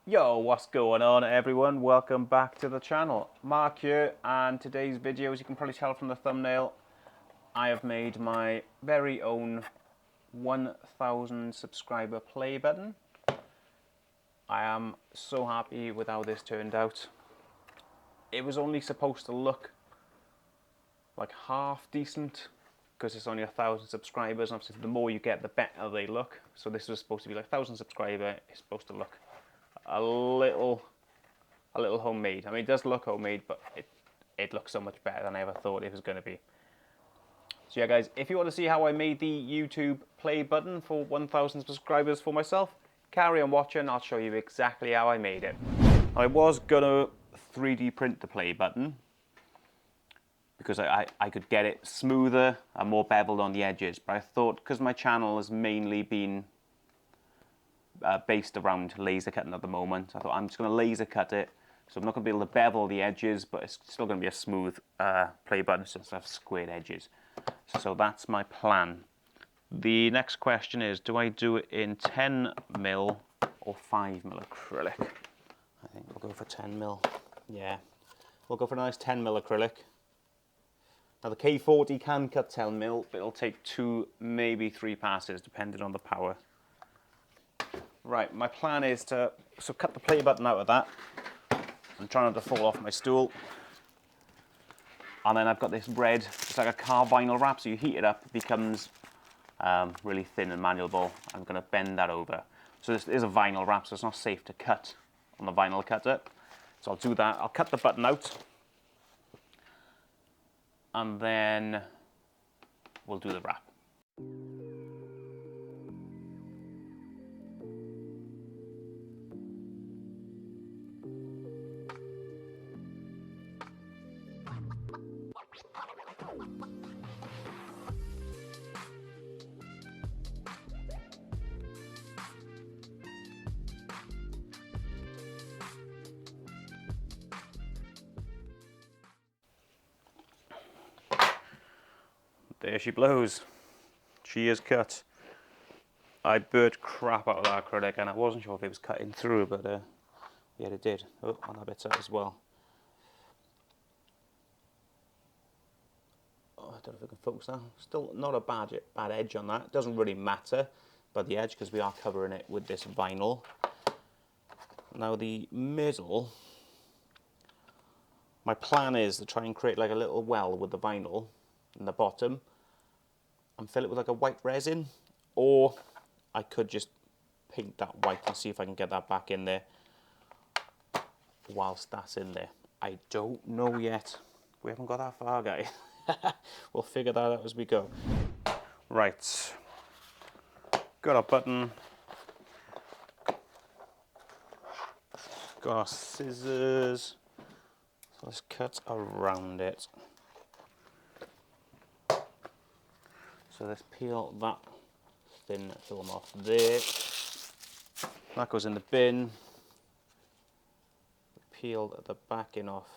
Yo, what's going on everyone? Welcome back to the channel. Mark here, and today's video, as you can probably tell from the thumbnail, I have made my very own 1000 subscriber play button. I am so happy with how this turned out. It was only supposed to look like half decent because it's only 1000 subscribers, and obviously the more you get the better they look. So this was supposed to be like 1000 subscriber, it's supposed to look a little homemade. I mean, it does look homemade, but it looks so much better than I ever thought it was going to be. So yeah guys, if you want to see how I made the YouTube play button for 1000 subscribers for myself, carry on watching. I'll show you exactly how I made it. I was going to 3D print the play button because I could get it smoother and more beveled on the edges, but I thought because my channel has mainly been based around laser cutting at the moment, I thought I'm just going to laser cut it, so I'm not going to be able to bevel the edges, but it's still going to be a smooth play button since I have squared edges. So that's my plan. The next question is, do I do it in 10mm or 5mm acrylic? I think we'll go for 10mm. Yeah, we'll go for a nice 10mm acrylic. Now the K40 can cut 10mm, but it'll take 2, maybe 3 passes depending on the power. Right, my plan is to cut the play button out of that. I'm trying not to fall off my stool. And then I've got this red, it's like a car vinyl wrap, so you heat it up, it becomes really thin and malleable. I'm going to bend that over. So this is a vinyl wrap, so it's not safe to cut on the vinyl cutter. So I'll do that. I'll cut the button out, and then we'll do the wrap. There she blows. She is cut. I burnt crap out of that acrylic, and I wasn't sure if it was cutting through, but yeah, it did. Oh, and that bit's out as well. Oh, I don't know if I can focus that. Still not a bad edge on that. It doesn't really matter about the edge because we are covering it with this vinyl. Now the middle, my plan is to try and create like a little well with the vinyl in the bottom and fill it with like a white resin, or I could just paint that white and see if I can get that back in there whilst that's in there. I don't know yet. We haven't got that far, guys. We'll figure that out as we go. Right, got our button, got our scissors, so let's cut around it. So let's peel that thin film off there. That goes in the bin. Peel the backing off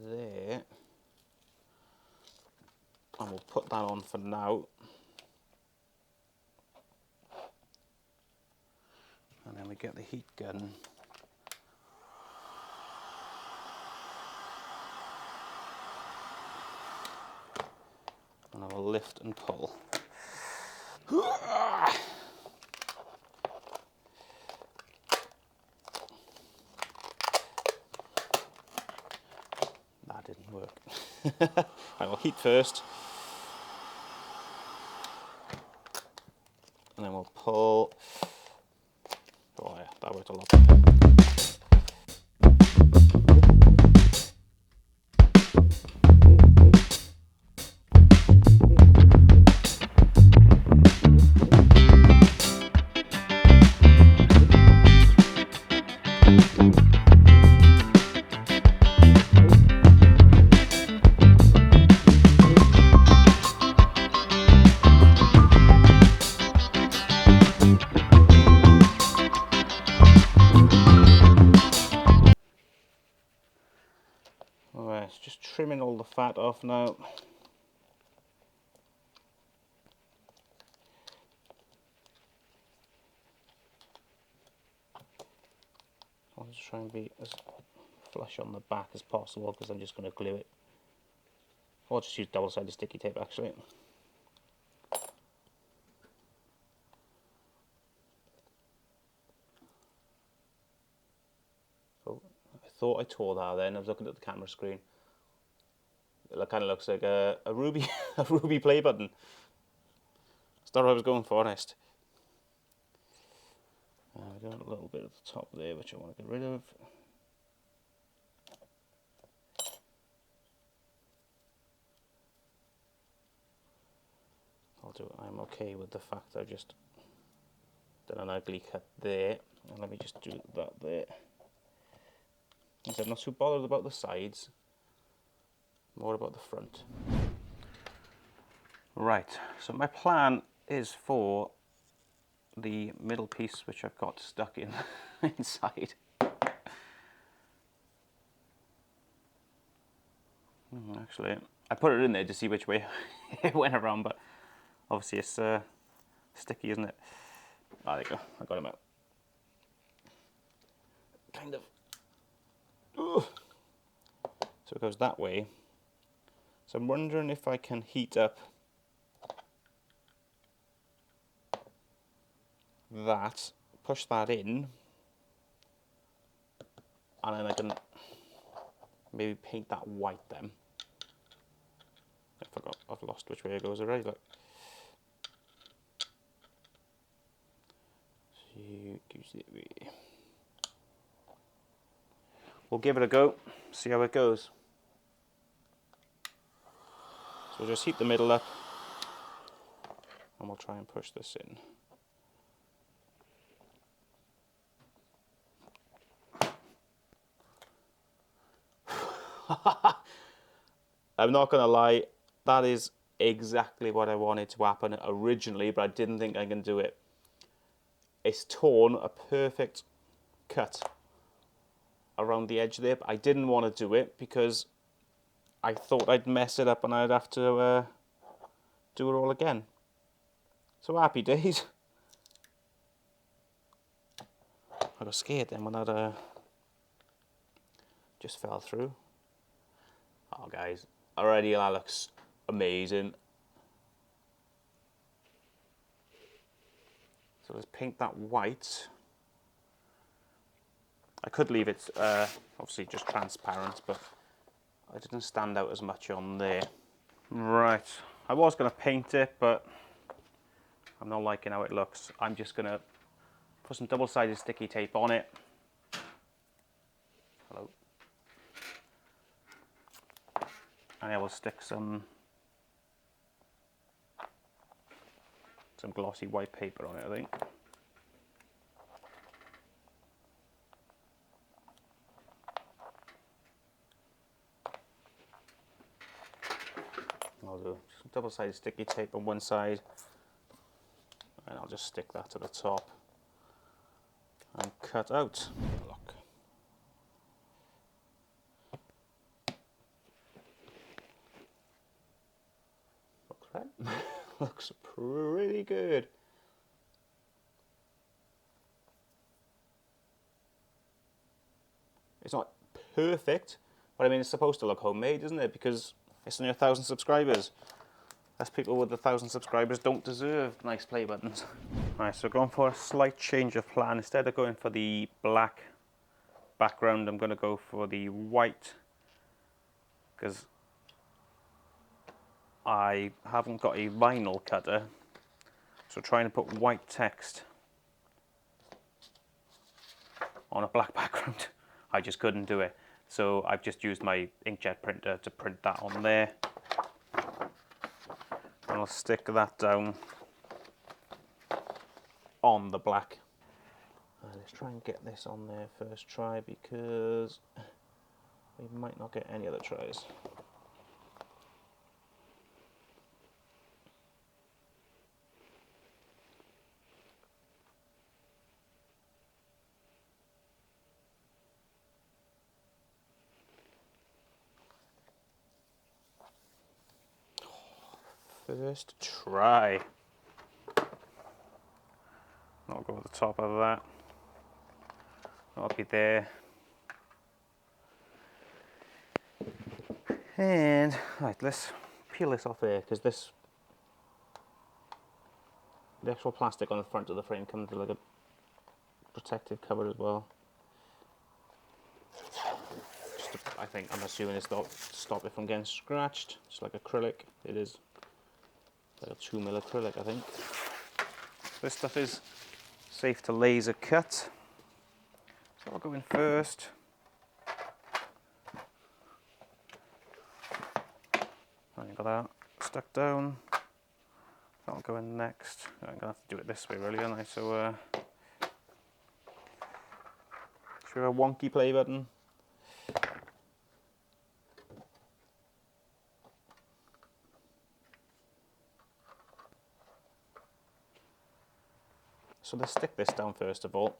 there. And we'll put that on for now. And then we get the heat gun. And I will lift and pull. That didn't work. I will heat first. And then we'll pull. Oh yeah, that worked a lot better. Alright, just trimming all the fat off now. just try and be as flush on the back as possible because I'm just going to glue it. Or just use double-sided sticky tape actually. Oh, I thought I tore that then. I was looking at the camera screen. It kind of looks like a ruby a ruby play button. That's not what I was going for, honest. I got a little bit at the top there which I want to get rid of. I'm okay with the fact I just done an ugly cut there, and let me just do that there. As I said, I'm not too bothered about the sides, more about the front. Right, so my plan is for the middle piece which I've got stuck in inside. Actually, I put it in there to see which way it went around, but obviously it's sticky, isn't it? Ah, there you go, I got him out. Kind of. Ugh. So it goes that way. So I'm wondering if I can heat up that, push that in, and then I can maybe paint that white then. I forgot, I've lost which way it goes already, look. We'll give it a go, see how it goes. So we'll just heat the middle up and we'll try and push this in. I'm not going to lie, that is exactly what I wanted to happen originally, but I didn't think I can do it. It's torn a perfect cut around the edge there, but I didn't want to do it because I thought I'd mess it up and I'd have to do it all again. So happy days. I got scared then when that just fell through. Oh guys, already that looks amazing. So let's paint that white. I could leave it obviously just transparent, but it didn't stand out as much on there. Right, I was going to paint it, but I'm not liking how it looks. I'm just going to put some double-sided sticky tape on it. Hello. And I will stick some glossy white paper on it, I think. I'll do some double-sided sticky tape on one side, and I'll just stick that to the top and cut out. Look. Looks right. Looks pretty good. It's not perfect, but I mean it's supposed to look homemade, isn't it? Because it's only 1,000 subscribers. Us people with 1,000 subscribers don't deserve nice play buttons. Right, so going for a slight change of plan. Instead of going for the black background, I'm going to go for the white, because I haven't got a vinyl cutter. So trying to put white text on a black background, I just couldn't do it. So I've just used my inkjet printer to print that on there. And I'll stick that down on the black. Let's try and get this on there first try, because we might not get any other tries. First try. I'll go at the top of that. I'll be there. And right, let's peel this off here, because the actual plastic on the front of the frame comes with like a protective cover as well. I'm assuming it's to stop it from getting scratched. It's like acrylic. It is like a 2mm acrylic, I think. This stuff is safe to laser cut. So I'll go in first. And you've got that stuck down. That'll go in next. I'm gonna have to do it this way really, aren't I? So should a wonky play button. So let's stick this down first of all.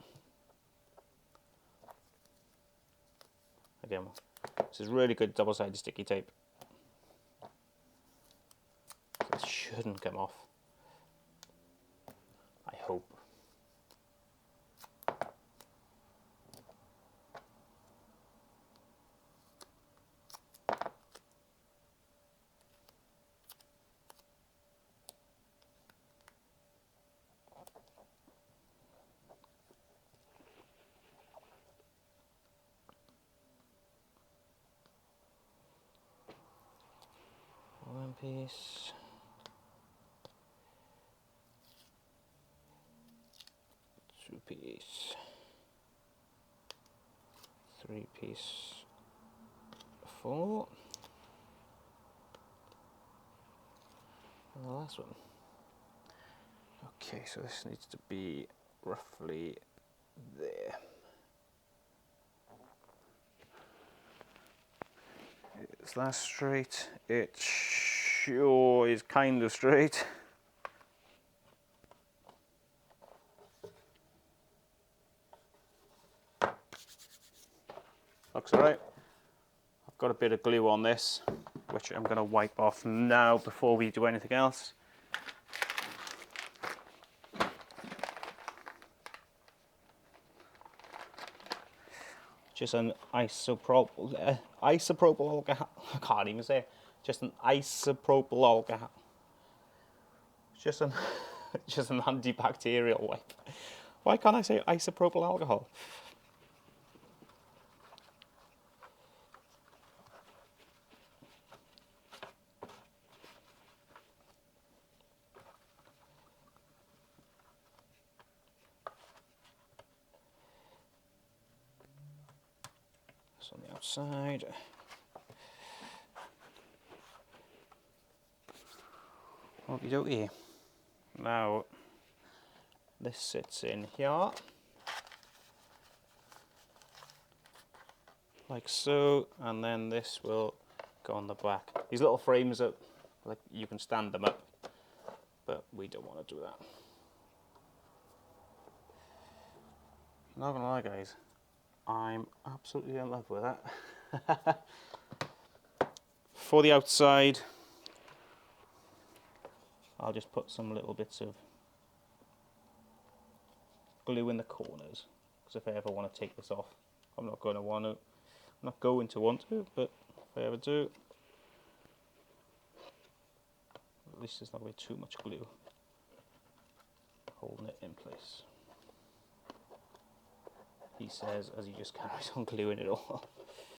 Again, this is really good double-sided sticky tape. This shouldn't come off. I hope. One piece. Two piece. Three piece. Four. And the last one. Okay, so this needs to be roughly there. Is that straight? It sure is kind of straight. Looks alright. I've got a bit of glue on this, which I'm going to wipe off now before we do anything else. Just an isopropyl alcohol. I can't even say it. Just an isopropyl alcohol. Just an antibacterial wipe. Why can't I say isopropyl alcohol? On the outside. Okie dokie. Now this sits in here like so, and then this will go on the back. These little frames are like you can stand them up, but we don't want to do that. Not gonna lie, guys. I'm absolutely in love with that. For the outside, I'll just put some little bits of glue in the corners, because if I ever want to take this off, I'm not going to want to, but if I ever do, at least there's not going to be too much glue holding it in place. He says as he just carries on gluing it all.